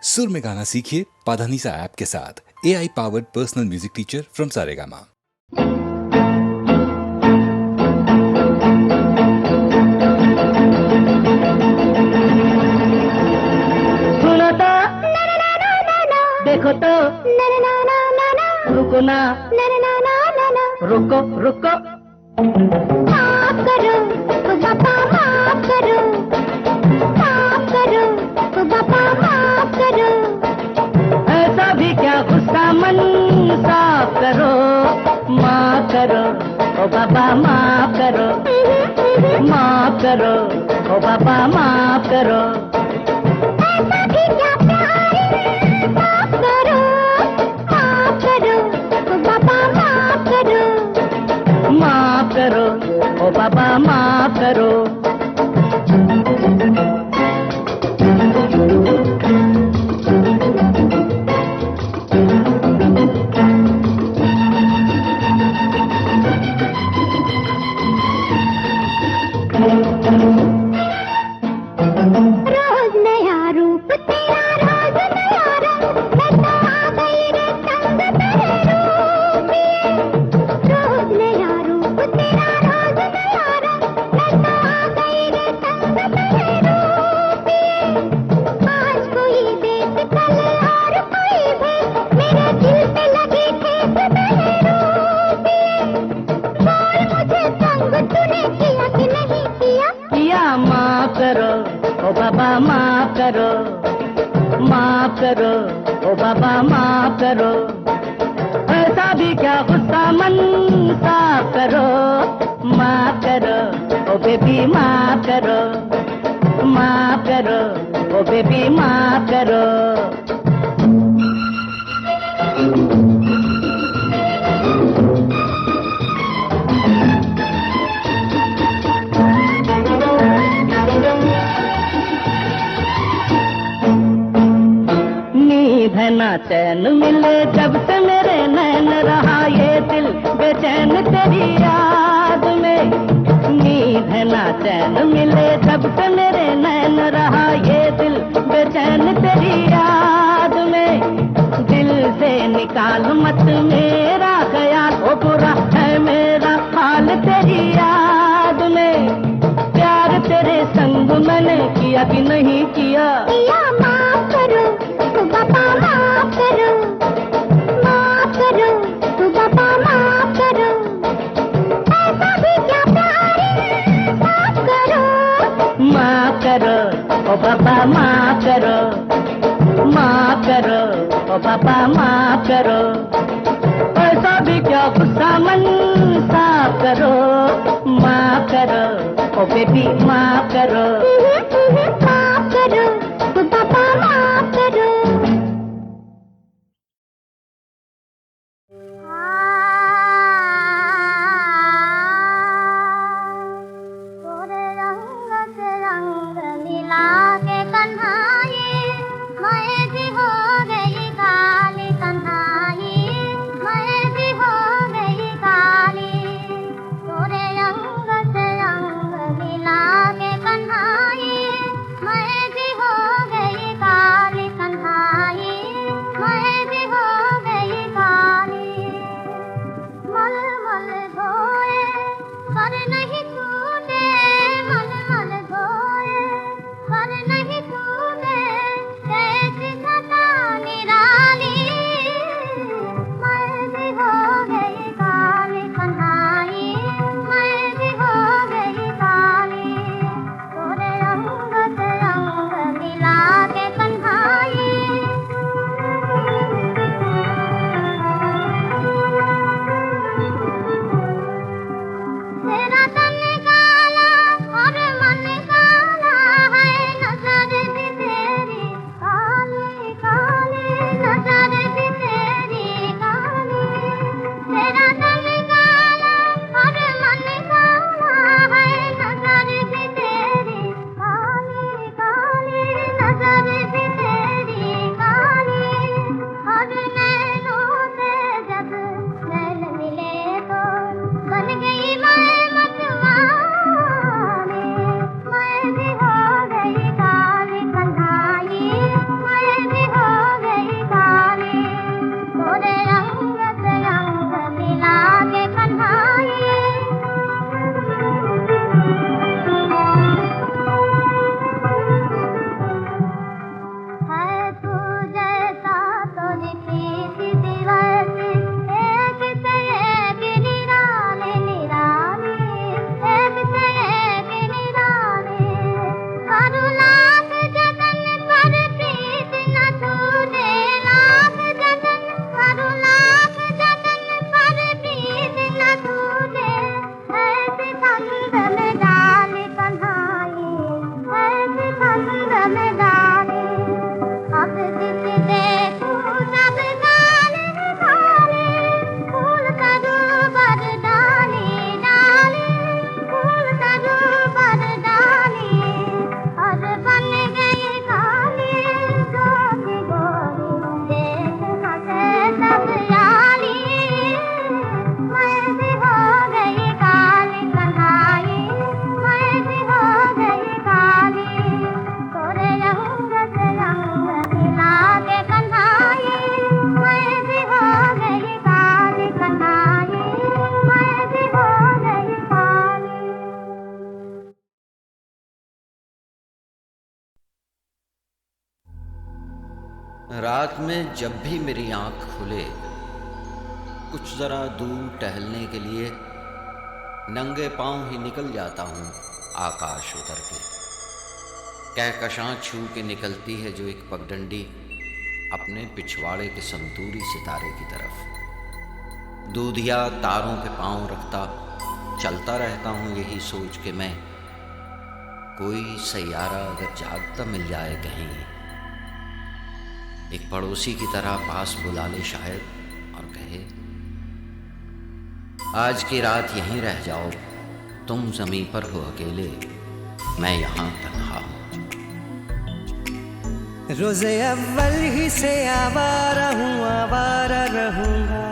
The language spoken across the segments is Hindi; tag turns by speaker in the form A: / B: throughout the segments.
A: सुर में गाना सीखिए पाधानीसा ऐप के साथ। AI powered personal music teacher from Saregama.
B: सुनो तो देखो तो रुको ना रुको रुको
C: माफ करो बाबा, माफ करो, माफ करो बाबा, माफ करो।
B: ऐसा भी क्या गुस्सा मन साफ करो, माफ करो ओ बाबा, माफ करो, माफ करो ओ बाबा, माफ करो।
C: ऐसा भी क्या प्यार, माफ करो, माफ करो बाबा, माफ करो,
B: माफ करो ओ बाबा, माफ करो।
C: रोज नया रूप तेरा, रोज नया रंग, मैं तो आ गई रे तंग तेरे रूप में। रोज नया रूप तेरा, रोज नया रंग, मैं तो आ गई रे तंग तेरे रूप में। आज कोई देख कल और कोई भेद, मेरे दिल पे लगी ठेस तेरे रूप में। बोल मुझे तंग तूने किया कि नहीं किया?
B: किया, माफ करो ओ बाबा, माफ करो, माफ करो ओ बाबा, माफ करो। ऐसा भी क्या गुस्सा मन साफ करो, माफ करो ओ बेबी, माफ करो, माफ करो ओ बेबी, माफ करो। नींद है ना चैन मिले जब से मेरे नैन, रहा ये दिल बेचैन तेरी याद में। नींद है ना चैन मिले जब से मेरे नैन, रहा ये दिल बेचैन तेरी याद में। दिल से निकाल मत मेरा ख्याल, ओ बुरा है मेरा हाल तेरी याद में। प्यार तेरे संग मैंने किया कि नहीं किया?
C: किया, माफ करो बाबा, माफ करो, माफ करो बाबा, माफ करो। ऐसा भी क्या प्यार, माफ करो,
B: माफ करो ओ बाबा, माफ करो, माफ करो ओ बाबा, माफ करो। ऐसा भी क्या गुस्सा मन साफ करो, माफ करो ओ बेबी, माफ करो।
C: माफ करो बाबा, माफ करो। तोरे रंग से रंग मिला के कन्हाई, मैं भी हो गई काली कन्हाई, मैं भी हो गई काली। तोरे रंग से रंग मिला के कन्हाई, अब दिख देखूं सब काले काले, फूल करूं पर डाली डाली, फूल करूं पर डाली, और बन गई काली गोरी गोरी, देख हंसे सब यारी, मैं भी हो गई काली कन्हाई, मैं भी हो गई काली, तोरे रंग से रंग मिला के कन्हाई, मैं भी हो गई काली कन्हाई, मैं भी हो गई काली।
D: रात में जब भी मेरी आंख खुले, कुछ जरा दूर टहलने के लिए नंगे पांव ही निकल जाता हूँ आकाश उतर के। कहकशां छू के निकलती है जो एक पगडंडी अपने पिछवाड़े के संतूरी सितारे की तरफ। दूधिया तारों पे पांव रखता चलता रहता हूँ यही सोच के मैं, कोई सैयारा अगर जागता मिल जाए कहीं, एक पड़ोसी की तरह पास बुला ले शायद और कहे, आज की रात यहीं रह जाओ, तुम ज़मीं पर हो अकेले, मैं यहाँ तन्हा हूँ।
E: रोज़े अव्वल ही से आवारा हूँ, आवारा रहूँगा,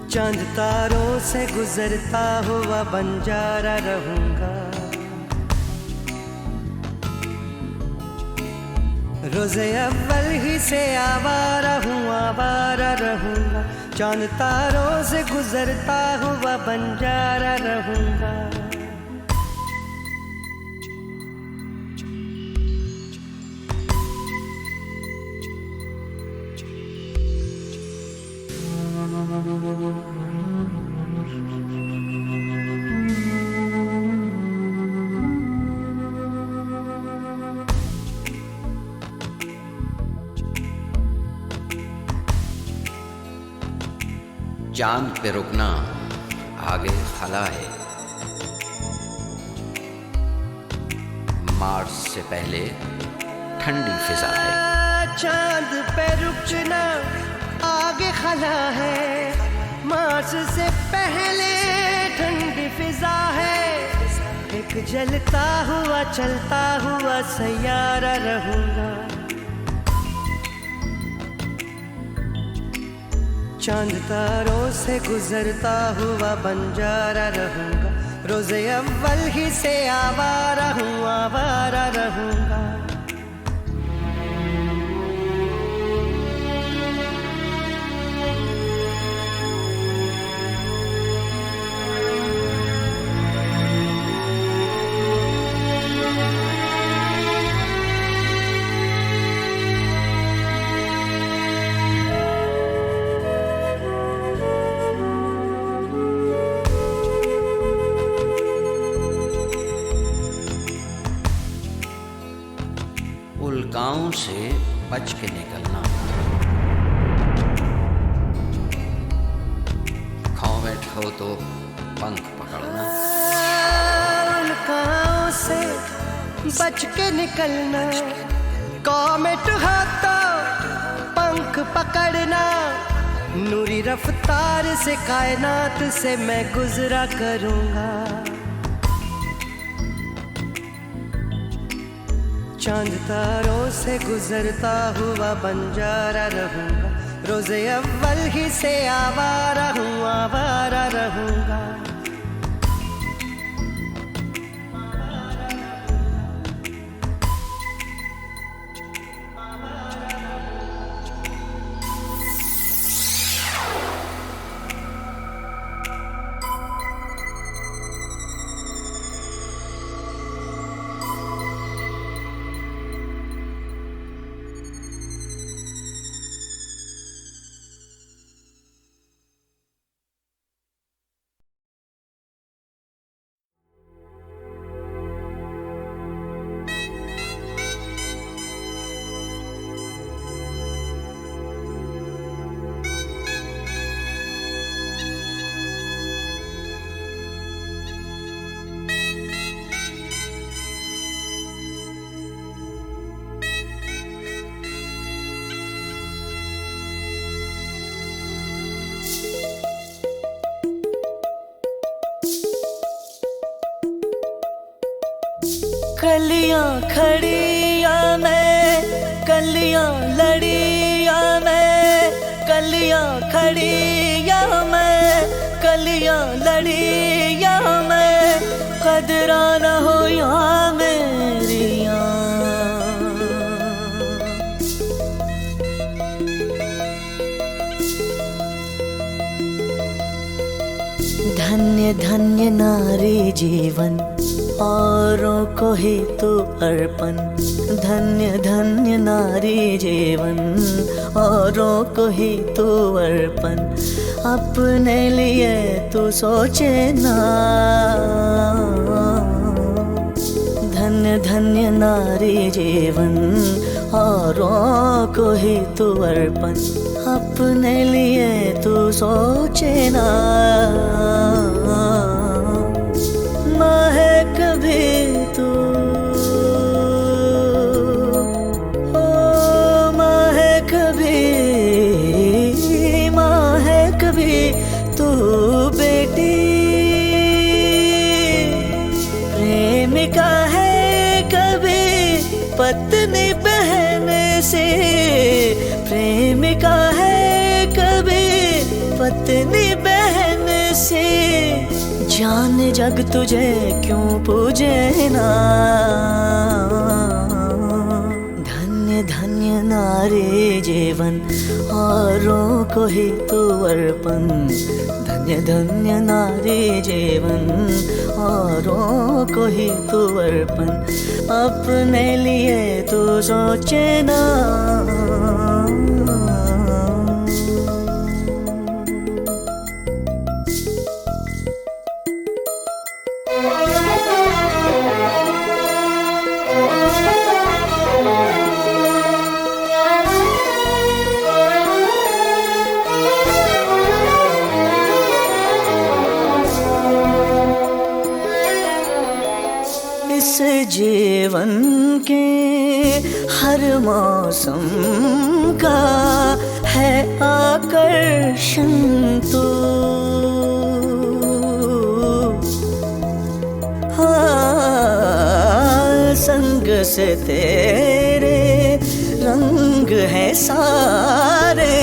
E: चांद तारों से गुजरता हुआ बंजारा रहूँगा। रोज़े अव्वल ही से आवारा हूँ, आवारा रहूँगा, चांद तारों से गुजरता हुआ बंजारा रहूँगा।
D: चांद पे रुकना आगे खला है, मार्स से पहले ठंडी फिजा है।
E: चांद पे रुकना आगे खला है, मार्स से पहले ठंडी फिजा है, एक जलता हुआ चलता हुआ सैयारा रहूंगा। चांद तारों से गुजरता हुआ बंजारा रहूंगा, रोज़े अव्वल ही से आवारा हूँ, आवारा रहूंगा।
D: उल्काओं से बच के निकलना, खौवेट हो तो पंख पकड़ना।
E: उल्काओं से बच के निकलना, कॉमेट हो तो पंख पकड़ना, नूरी रफ्तार से कायनात से मैं गुजरा करूंगा। चांद तारों से गुजरता हुआ बंजारा रहूंगा, रोज़े अव्वल ही से आवारा हूँ, आवारा रहूंगा। खड़ी या मैं कलियां लड़ी या मैं कलियां खड़ी या मैं कलियां लड़ी या मैं कदरा न हो या मेरियां। धन्य धन्य नारी जीवन औरों को ही तो अर्पण। धन्य धन्य नारी जीवन औरों को ही तो अर्पण। अपने लिए तो सोचे ना। धन्य धन्य नारी जीवन औरों को ही तो अर्पण। अपने लिए तो सोचे ना। माँ है कभी तू ओ माँ है कभी माँ है कभी तू बेटी। प्रेमिका है कभी पत्नी बहन से। प्रेमिका है कभी पत्नी बहन से। जाने जग तुझे क्यों पूजे ना। धन्य धन्य नारी जीवन औरों को ही तो अर्पण। धन्य धन्य नारी जीवन औरों को ही तो अर्पण। अपने लिए तो सोचे ना। इस जीवन के हर मौसम का है आकर्षण तो। हाँ संग से तेरे रंग है सारे।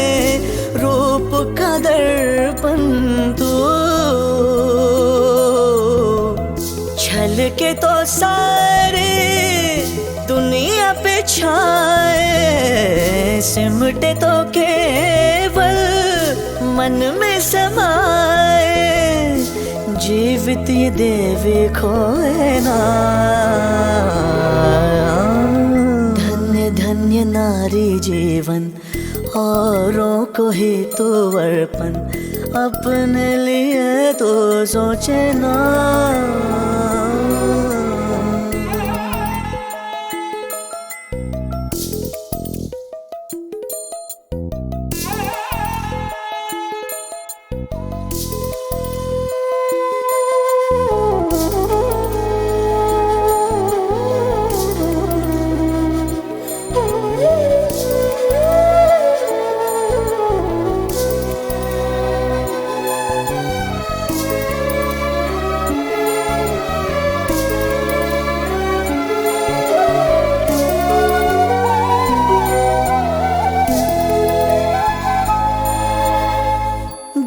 E: रूप का दर्पण तो। छल के तो सारे दुनिया पे छाए। सिमटे तो केवल मन में समाए। जीवित ये देवी खोए ना। धन्य धन्य नारी जीवन औरों को ही तो अर्पण। अपने लिए तो सोचे ना।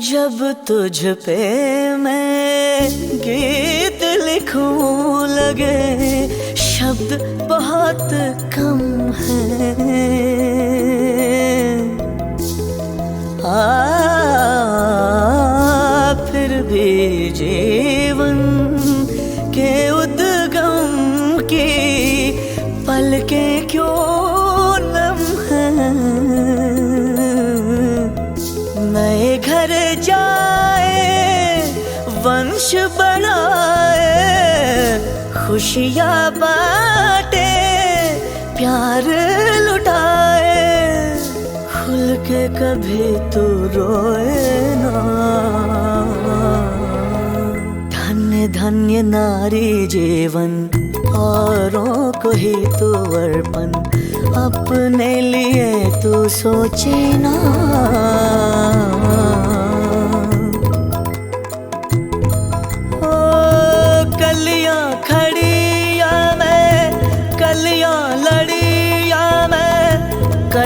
E: जब तुझ पे मैं गीत लिखूं लगे शब्द बहुत कम हैं। फिर भी जीवन के उद्गम की पलकें क्यों नम हैं। नए घर जाए वंश बढ़ाए। खुशियाँ बांटे प्यार लुटाए। खुल के कभी तू रोए ना। धन्य धन्य नारी जीवन औरों को ही तो अर्पण। अपने लिए तू सोचे ना। ओ कलियां खड़ी या मैं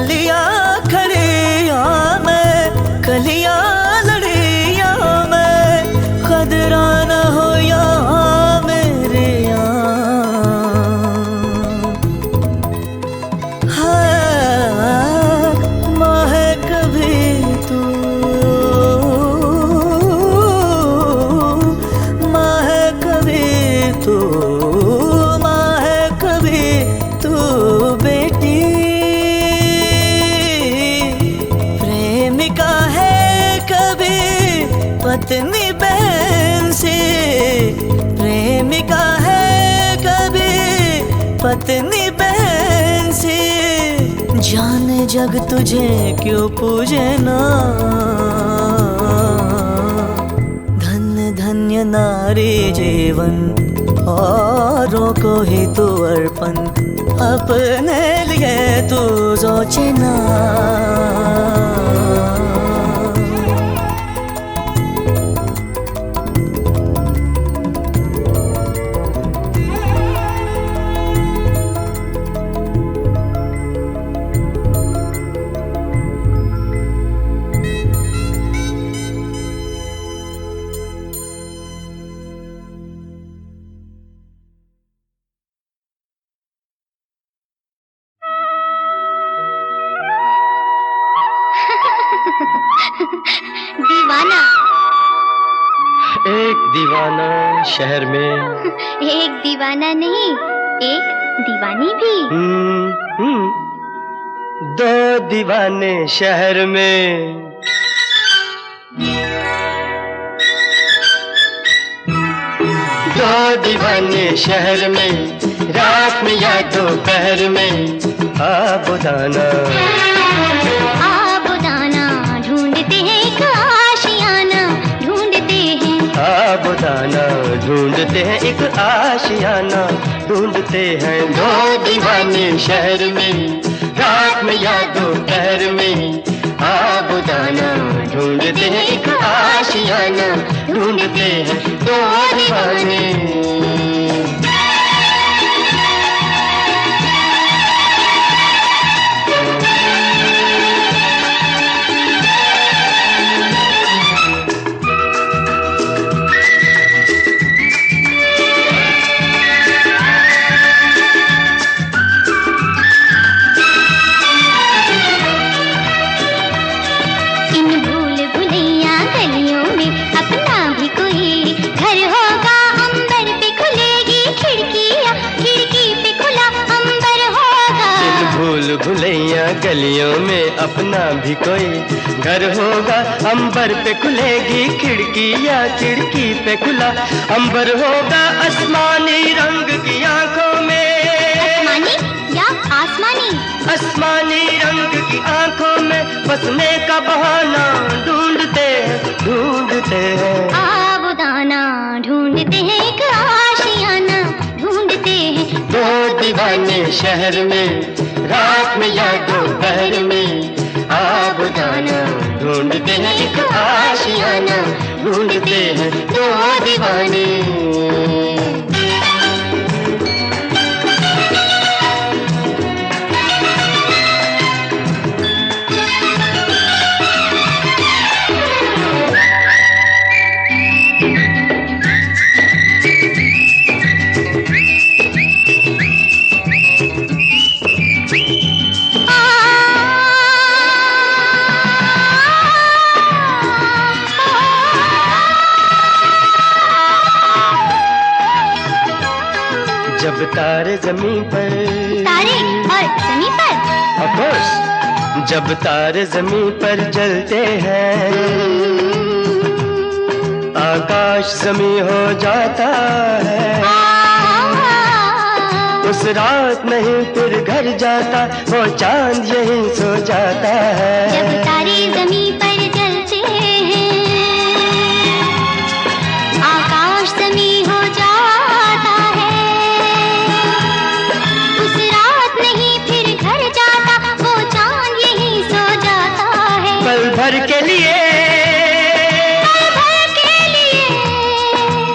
E: गलियां खड़ियां में, गलियां लड़ियां में, खदरा न हो यहाँ मेरे पत्नी बहन से, प्रेमिका है कभी पत्नी बहन से। जाने जग तुझे क्यों पूजे ना, धन्य धन्य नारी जीवन, औरों को ही तू अर्पण, अपने लिए तू सोचे ना।
C: दीवाना।
E: एक दीवाना शहर में,
C: एक दीवाना नहीं, एक दीवानी भी।
E: दो दीवाने शहर में, दो दीवाने शहर में, रात में या दोपहर में, आबुदाना
C: आबुदाना ढूंढते हैं एक आशियाना, ढूंढते हैं
E: आबुदाना ढूंढते हैं एक आशियाना, ढूंढते हैं दो दीवाने शहर में, रात में या दोपहर में, आबुदाना ढूंढते हैं एक आशियाना, ढूंढते हैं दो दीवाने। भुलैया गलियों में अपना भी कोई घर होगा, अंबर पे खुलेगी खिड़कियाँ, खिड़की पे खुला अंबर होगा, आसमानी रंग की आंखों में,
C: आसमानी या आसमानी,
E: आसमानी रंग की आंखों में बसने का बहाना ढूंढते हैं
C: आबुदाना ढूंढते हैं एक आशियाना, ढूंढते हैं
E: दो दीवाने शहर में, रात में या दोपहर में, आबुदाना ढूंढते हैं एक आशियाना, ढूंढते हैं दो दीवाने। जब तारे जमीन पर,
C: तारे और जमीन पर,
E: ऑफ कोर्स, जब तारे जमीन पर जलते हैं, आकाश जमीन हो जाता है, उस रात नहीं फिर घर जाता, वो चांद यहीं सो जाता है।
C: जब तारे जमीन पर जलते हैं, आकाश जमीन हो जाता है, उस रात नहीं फिर घर जाता, वो चांद यहीं सो जाता है।
E: पल भर के लिए,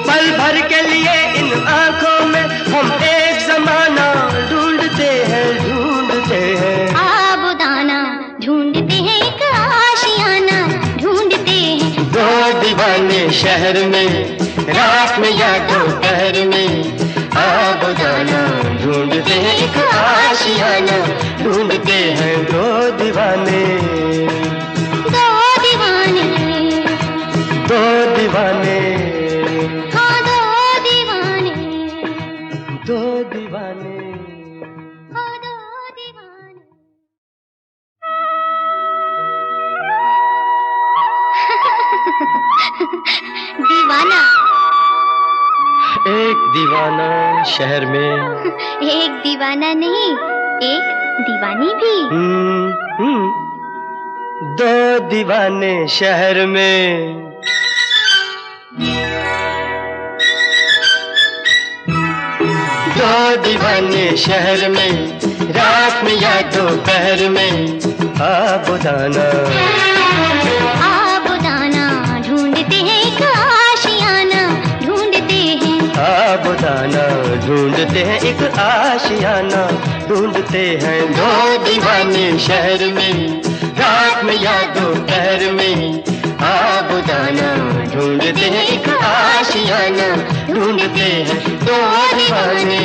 E: पल भर के लिए इन आंखों में हम एक जमाना ढूंढते हैं
C: आबुदाना
E: शहर में, रात में या दोपहर में, आब दाना ढूंढते हैं एक आशियाना, ढूंढते हैं दो दीवाने,
C: दो दीवाने,
E: दो दीवाने,
C: हाँ दो दीवाने,
E: दो दीवाने।
C: हाँ दो दीवाने। दीवाना,
E: एक दीवाना शहर में,
C: एक दीवाना नहीं, एक दीवानी भी।
E: दो दीवाने शहर में, दो दीवाने शहर में, रात में या दोपहर में, आब दाना,
C: आब दाना ढूंढते हैं एक आशियाना, ढूंढते हैं,
E: आब दाना ढूंढते हैं एक आशियाना, ढूंढते हैं दो दीवाने शहर में, रात में या दोपहर में, आब दाना ढूंढते हैं एक आशियाना, ढूंढते हैं दो दीवाने।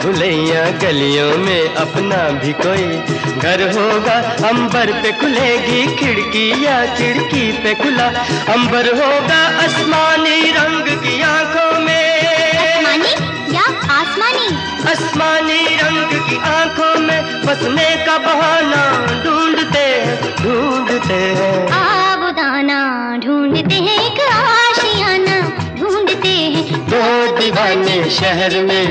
E: भुलैया गलियों में अपना भी कोई घर होगा, अंबर पे खुलेगी खिड़कियाँ, खिड़की पे खुला अंबर होगा, आसमानी रंग की आंखों में,
C: आसमानी या आसमानी,
E: आसमानी रंग की आंखों में बसने का बहाना ढूंढते हैं, ढूंढते हैं,
C: आब दाना ढूंढते हैं एक आशियाना, ढूंढते हैं
E: दो दीवाने शहर में,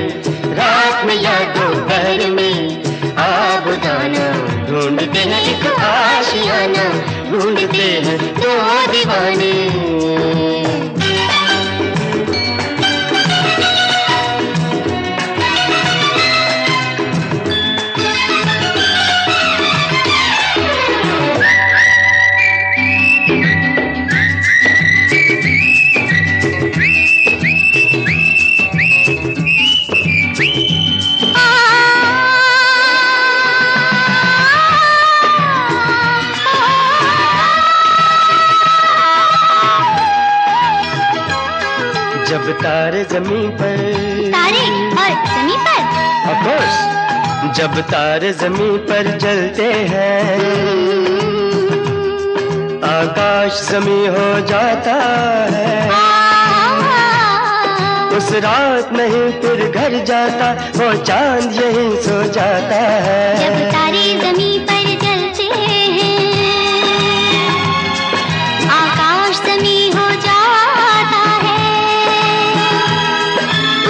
E: रात में या दोपहर में, आब दाना ढूंढते हैं एक आशियाना, ढूंढते हैं दो दीवाने। जब तारे जमीन पर,
C: तारे और जमीन पर,
E: ऑफ कोर्स, जब तारे जमीन पर जलते हैं, आकाश जमी हो जाता है, उस रात नहीं फिर घर जाता, वो चांद यहीं सो जाता है।
C: जब तारे जमीन पर जलते हैं, आकाश जमी हो जाता है,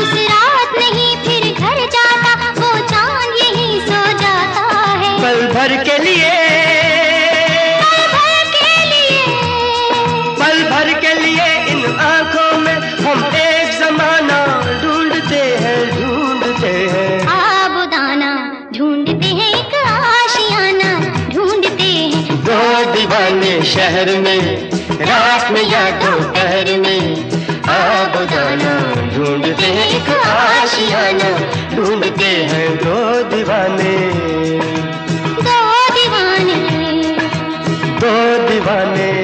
C: उस रात नहीं फिर घर जाता, वो चांद यहीं सो जाता है।
E: पल भर के लिए,
C: पल भर के लिए,
E: पल भर के लिए इन आंखों में हम एक जमाना ढूंढते हैं, ढूंढते हैं,
C: आब दाना ढूंढते हैं एक आशियाना, ढूंढते हैं
E: दो दीवाने शहर में, रात में या दोपहर में, आब दाना ढूंढते हैं एक आशियाना, ढूंढते हैं दो दीवाने,
C: दो दीवाने,
E: दो दीवाने।